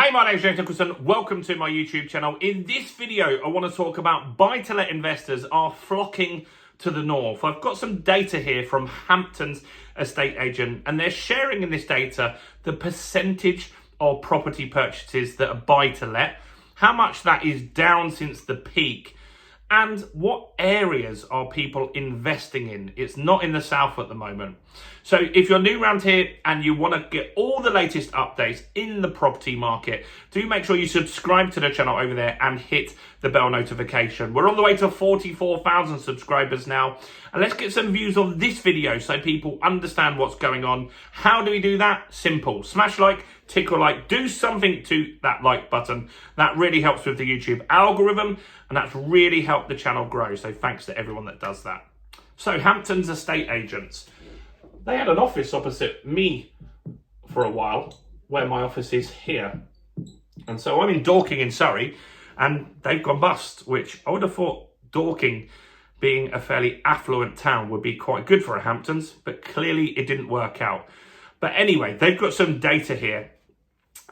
Hey, my name's James Nicholson. Welcome to my YouTube channel. In this video, I want to talk about buy-to-let investors are flocking to the north. I've got some data here from Hampton's estate agent, and they're sharing in this data the percentage of property purchases that are buy-to-let, how much that is down since the peak, and what areas are people investing in. It's not in the south at the moment. So if you're new around here and you want to get all the latest updates in the property market, do make sure you subscribe to the channel over there and hit the bell notification. We're on the way to 44,000 subscribers now. And let's get some views on this video so people understand what's going on. How do we do that? Simple. Smash like, tickle like, do something to that like button. That really helps with the YouTube algorithm, and that's really helped the channel grow. So thanks to everyone that does that. So Hampton's estate agents, they had an office opposite me for a while, where my office is here. And so I'm in Dorking in Surrey, and they've gone bust, which I would have thought Dorking, being a fairly affluent town, would be quite good for a Hamptons, but clearly it didn't work out. But anyway, they've got some data here,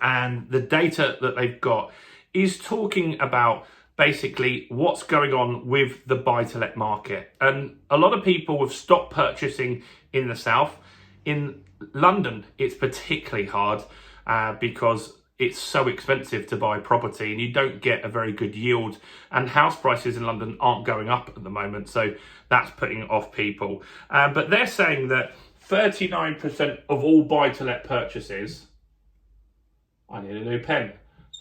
and the data that they've got is talking about basically what's going on with the buy-to-let market. And a lot of people have stopped purchasing in the south. In London, it's particularly hard because it's so expensive to buy property and you don't get a very good yield, and house prices in London aren't going up at the moment, so that's putting off people. But they're saying that 39% of all buy-to-let purchases, I need a new pen,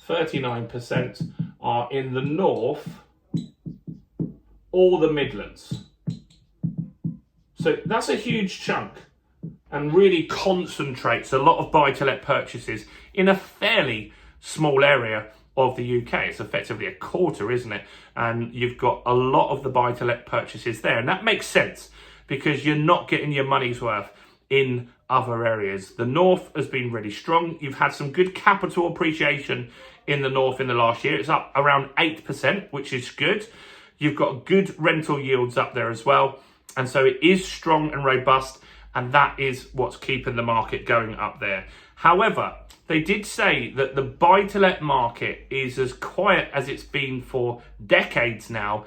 39% are in the north or the Midlands. So that's a huge chunk and really concentrates a lot of buy-to-let purchases in a fairly small area of the UK. It's effectively a quarter, isn't it? And you've got a lot of the buy-to-let purchases there. And that makes sense because you're not getting your money's worth in other areas. The north has been really strong. You've had some good capital appreciation in the north in the last year. It's up around 8%, which is good. You've got good rental yields up there as well. And so it is strong and robust, and that is what's keeping the market going up there. However, they did say that the buy-to-let market is as quiet as it's been for decades now,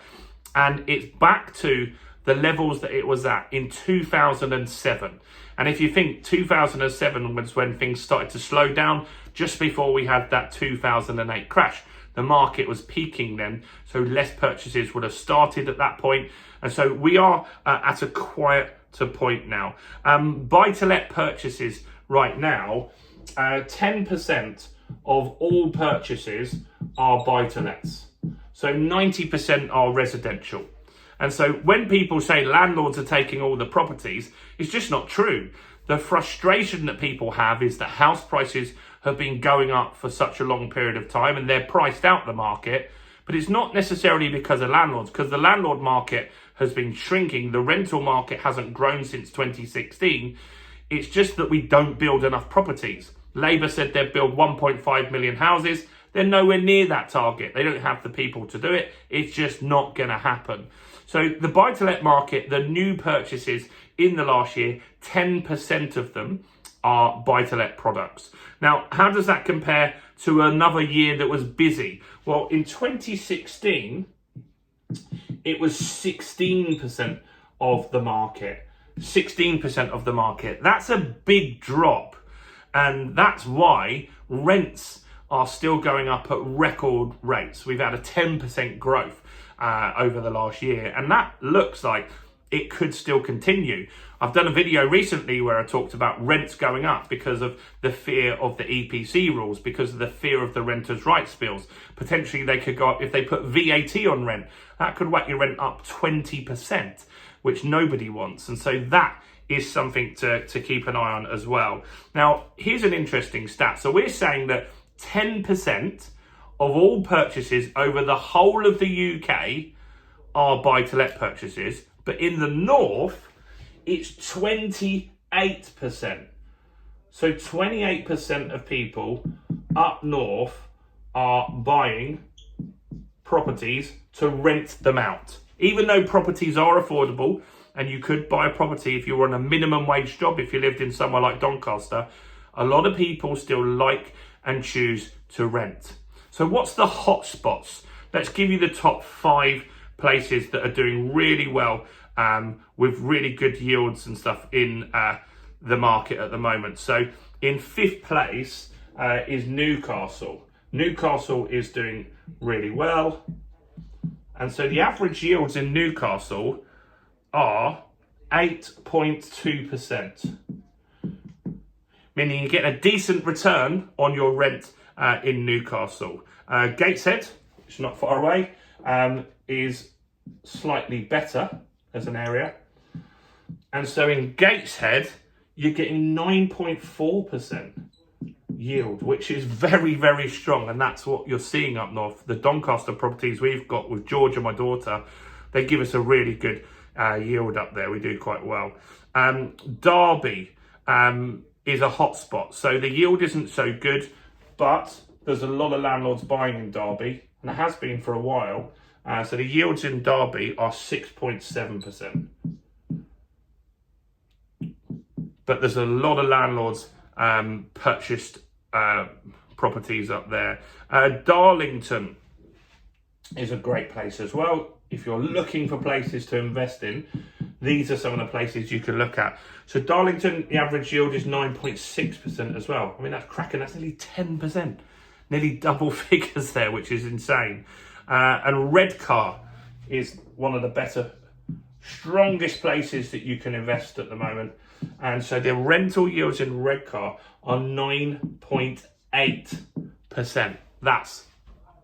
and it's back to the levels that it was at in 2007. And if you think 2007 was when things started to slow down, just before we had that 2008 crash, the market was peaking then, so less purchases would have started at that point. And so we are at a quieter point now. Buy-to-let purchases right now, 10% of all purchases are buy-to-lets. So 90% are residential. And so when people say landlords are taking all the properties, it's just not true. The frustration that people have is that house prices have been going up for such a long period of time and they're priced out the market. But it's not necessarily because of landlords, because the landlord market has been shrinking. The rental market hasn't grown since 2016. It's just that we don't build enough properties. Labour said they'd build 1.5 million houses. They're nowhere near that target. They don't have the people to do it. It's just not going to happen. So the buy-to-let market, the new purchases in the last year, 10% of them are buy-to-let products. Now, how does that compare to another year that was busy? Well, in 2016, it was 16% of the market. 16% of the market. That's a big drop. And that's why rents are still going up at record rates. We've had a 10% growth over the last year, and that looks like it could still continue. I've done a video recently where I talked about rents going up because of the fear of the EPC rules, because of the fear of the renters' rights bills. Potentially they could go up if they put VAT on rent. That could whack your rent up 20%, which nobody wants. And so that is something to keep an eye on as well. Now, here's an interesting stat. So we're saying that 10% of all purchases over the whole of the UK are buy-to-let purchases, but in the north, it's 28%. So 28% of people up north are buying properties to rent them out. Even though properties are affordable, and you could buy a property if you were on a minimum wage job, if you lived in somewhere like Doncaster, a lot of people still like and choose to rent. So what's the hotspots? Let's give you the top 5 places that are doing really well with really good yields and stuff in the market at the moment. So in 5th place is Newcastle. Newcastle is doing really well. And so the average yields in Newcastle are 8.2%. Meaning you get a decent return on your rent in Newcastle. Gateshead, which is not far away, is slightly better as an area. And so in Gateshead, you're getting 9.4% yield, which is very, very strong. And that's what you're seeing up north. The Doncaster properties we've got with George and my daughter, they give us a really good yield up there. We do quite well. Derby is a hotspot. So the yield isn't so good, but there's a lot of landlords buying in Derby, and it has been for a while. So the yields in Derby are 6.7%. But there's a lot of landlords purchased properties up there. Darlington is a great place as well. If you're looking for places to invest in, these are some of the places you can look at. So Darlington, the average yield is 9.6% as well. I mean, that's cracking. That's nearly 10%. Nearly double figures there, which is insane. And Redcar is one of the better, strongest places that you can invest at the moment. And so the rental yields in Redcar are 9.8%. That's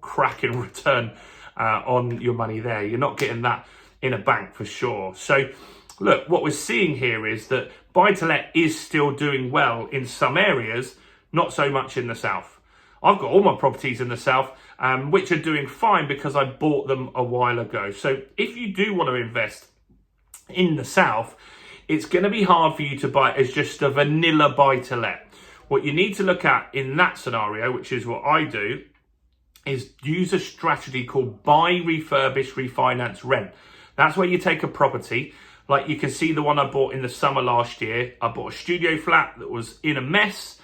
cracking return on your money there. You're not getting that in a bank for sure. So look, what we're seeing here is that buy-to-let is still doing well in some areas, not so much in the south. I've got all my properties in the south, which are doing fine because I bought them a while ago. So if you do want to invest in the south, it's going to be hard for you to buy as just a vanilla buy-to-let. What you need to look at in that scenario, which is what I do, is use a strategy called buy, refurbish, refinance, rent. That's where you take a property, like you can see the one I bought in the summer last year. I bought a studio flat that was in a mess.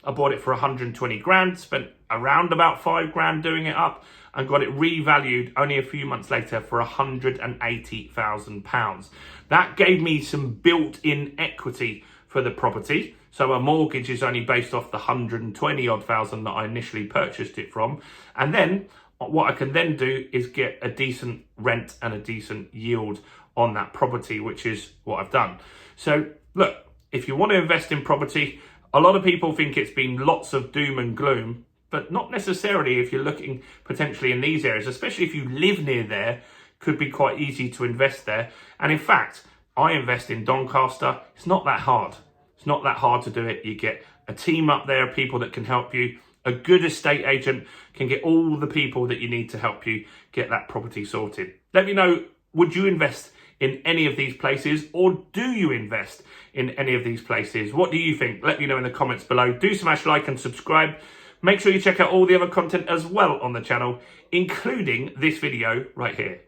I bought it for 120 grand, spent around about 5 grand doing it up, and got it revalued only a few months later for £180,000. That gave me some built-in equity for the property. So a mortgage is only based off the 120 odd thousand that I initially purchased it from. And then what I can then do is get a decent rent and a decent yield on that property, which is what I've done. So look, if you want to invest in property, a lot of people think it's been lots of doom and gloom, but not necessarily if you're looking potentially in these areas, especially if you live near there, could be quite easy to invest there. And in fact, I invest in Doncaster. It's not that hard. It's not that hard to do it. You get a team up there, people that can help you. A good estate agent can get all the people that you need to help you get that property sorted. Let me know, would you invest in any of these places, or do you invest in any of these places? What do you think? Let me know in the comments below. Do smash like and subscribe. Make sure you check out all the other content as well on the channel, including this video right here.